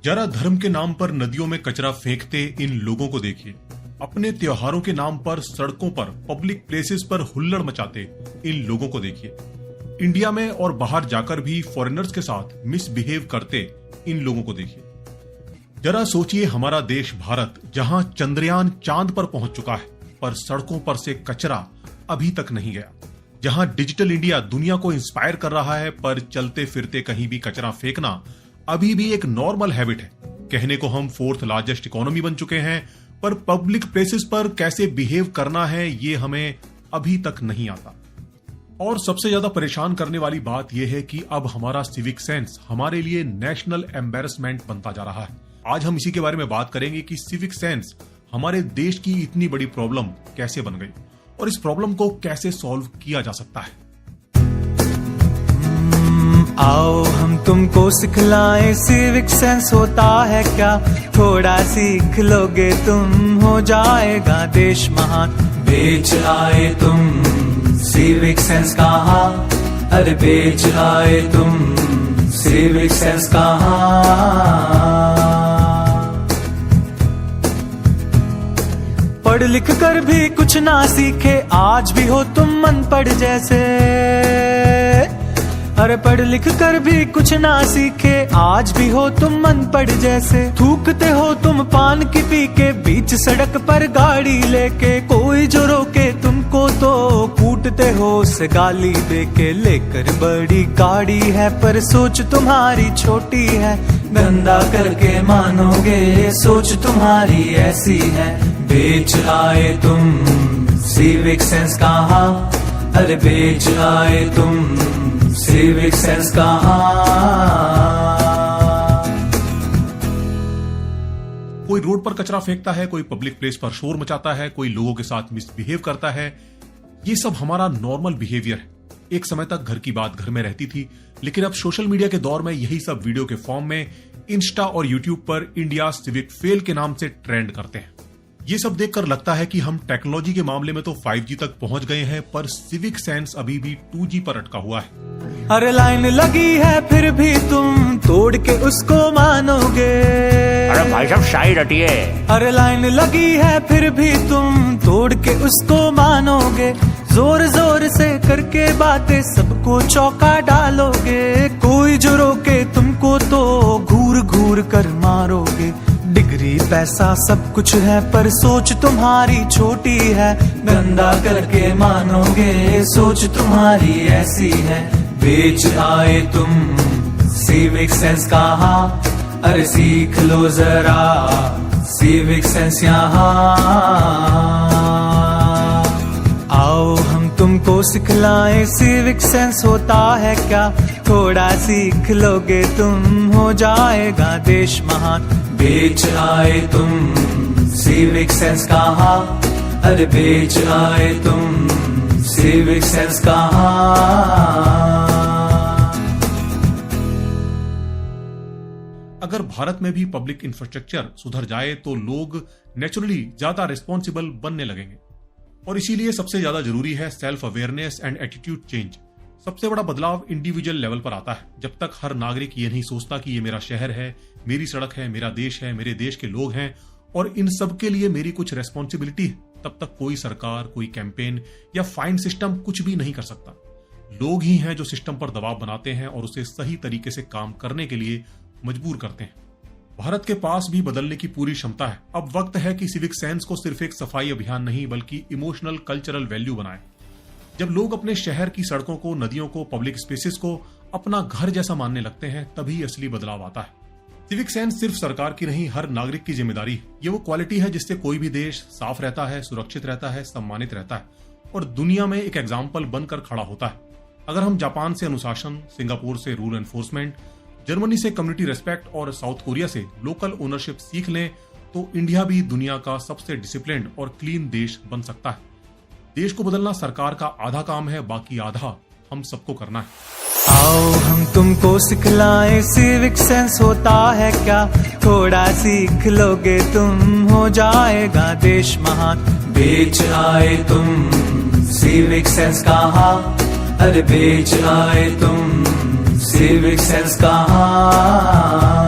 जरा धर्म के नाम पर नदियों में कचरा फेंकते इन लोगों को देखिए। अपने त्योहारों के नाम पर सड़कों पर, पब्लिक प्लेसेस पर हुल्लड़ मचाते इन लोगों को देखिए। इंडिया में और बाहर जाकर भी फॉरेनर्स के साथ मिसबिहेव करते इन लोगों को देखिए। जरा सोचिए, हमारा देश भारत, जहां चंद्रयान चांद पर पहुंच चुका है, पर सड़कों पर से कचरा अभी तक नहीं गया। जहां डिजिटल इंडिया दुनिया को इंस्पायर कर रहा है, पर चलते फिरते कहीं भी कचरा फेंकना अभी भी एक नॉर्मल हैबिट है। कहने को हम 4th लार्जेस्ट इकोनॉमी बन चुके हैं, पर पब्लिक प्लेसेस पर कैसे बिहेव करना है ये हमें अभी तक नहीं आता। और सबसे ज्यादा परेशान करने वाली बात यह है कि अब हमारा सिविक सेंस हमारे लिए नेशनल एम्बेरसमेंट बनता जा रहा है। आज हम इसी के बारे में बात करेंगे कि सिविक सेंस हमारे देश की इतनी बड़ी प्रॉब्लम कैसे बन गई और इस प्रॉब्लम को कैसे सॉल्व किया जा सकता है। आओ हम तुमको सिखलाएं सिविक सेंस होता है क्या, थोड़ा सीख लोगे तुम, हो जाएगा देश महान। बेच आए तुम सिविक सेंस कहाँ, अरे बेच आए तुम सिविक सेंस कहाँ। पढ़ लिख कर भी कुछ ना सीखे, आज भी हो तुम अनपढ़ जैसे। अरे पढ़ लिख कर भी कुछ ना सीखे, आज भी हो तुम अनपढ़ जैसे। थूकते हो तुम पान की पी के, बीच सड़क पर गाड़ी लेके। कोई जो रोके तुमको तो कूटते हो उसे गाली देके। लेकर बड़ी गाड़ी है पर सोच तुम्हारी छोटी है, गंदा करके मानोगे सोच तुम्हारी ऐसी है। बेच आए तुम सिविक सेंस कहाँ, अरे बेच आए तुम सिविक सेंस कहाँ। कोई रोड पर कचरा फेंकता है, कोई पब्लिक प्लेस पर शोर मचाता है, कोई लोगों के साथ मिसबिहेव करता है। ये सब हमारा नॉर्मल बिहेवियर है। एक समय तक घर की बात घर में रहती थी, लेकिन अब सोशल मीडिया के दौर में यही सब वीडियो के फॉर्म में इंस्टा और यूट्यूब पर इंडिया सिविक फेल के नाम से ट्रेंड करते हैं। ये सब देखकर लगता है कि हम टेक्नोलॉजी के मामले में तो 5G तक पहुंच गए हैं, पर सिविक सेंस अभी भी 2G पर अटका हुआ है। अरे लाइन लगी है फिर भी तुम तोड़ के उसको मानोगे। अरे भाई साहब शाही रटिए। अरे लाइन लगी है फिर भी तुम तोड़ के उसको मानोगे। जोर जोर से करके बातें सबको चौंका डालोगे। कोई जो रोके तुमको तो घूर घूर कर मारोगे। डिग्री पैसा सब कुछ है पर सोच तुम्हारी छोटी है, गंदा करके मानोगे सोच तुम्हारी ऐसी है। बेच आए तुम सिविक सेंस कहाँ, अरे सीख लो जरा सिविक सेंस यहाँ। आओ हम तुमको सिखलाएं सिविक सेंस होता है क्या, थोड़ा सीख लोगे तुम, हो जाएगा देश महान। बेच आए तुम सिविक सेंस कहाँ, अरे बेच आए तुम सिविक सेंस कहाँ। अगर भारत में भी पब्लिक इंफ्रास्ट्रक्चर सुधर जाए तो लोग नेचुरली ज्यादा रिस्पॉन्सिबल बनने लगेंगे। और इसीलिए सबसे ज्यादा जरूरी है self awareness and attitude change. सबसे बड़ा बदलाव इंडिविजुअल लेवल पर आता है। जब तक हर नागरिक ये नहीं सोचता कि ये मेरा शहर है, मेरी सड़क है, मेरा देश है, मेरे देश के लोग हैं और इन सब के लिए मेरी कुछ रेस्पॉन्सिबिलिटी है, तब तक कोई सरकार, कोई कैंपेन या फाइन सिस्टम कुछ भी नहीं कर सकता। लोग ही हैं जो सिस्टम पर दबाव बनाते हैं और उसे सही तरीके से काम करने के लिए मजबूर करते हैं। भारत के पास भी बदलने की पूरी क्षमता है। अब वक्त है कि सिविक सेंस को सिर्फ एक सफाई अभियान नहीं बल्कि इमोशनल कल्चरल वैल्यू बनाएं। जब लोग अपने शहर की सड़कों को, नदियों को, पब्लिक स्पेसेस को अपना घर जैसा मानने लगते हैं, तभी असली बदलाव आता है। सिविक सेंस सिर्फ सरकार की नहीं, हर नागरिक की जिम्मेदारी है। ये वो क्वालिटी है जिससे कोई भी देश साफ रहता है, सुरक्षित रहता है, सम्मानित रहता है और दुनिया में एक एग्जाम्पल बनकर खड़ा होता है। अगर हम जापान से अनुशासन, सिंगापुर से रूल एनफोर्समेंट, जर्मनी से कम्युनिटी रेस्पेक्ट और साउथ कोरिया से लोकल ओनरशिप सीख लें तो इंडिया भी दुनिया का सबसे डिसिप्लिन्ड और क्लीन देश बन सकता है। देश को बदलना सरकार का आधा काम है, बाकी आधा हम सबको करना है। आओ हम तुमको सिखलाएं सिविक सेंस होता है क्या, थोड़ा सीख लोगे तुम, हो जाएगा देश महान। बेच आए तुम सिविक सेंस कहाँ, अरे बेच आए तुम सिविक सेंस कहाँ।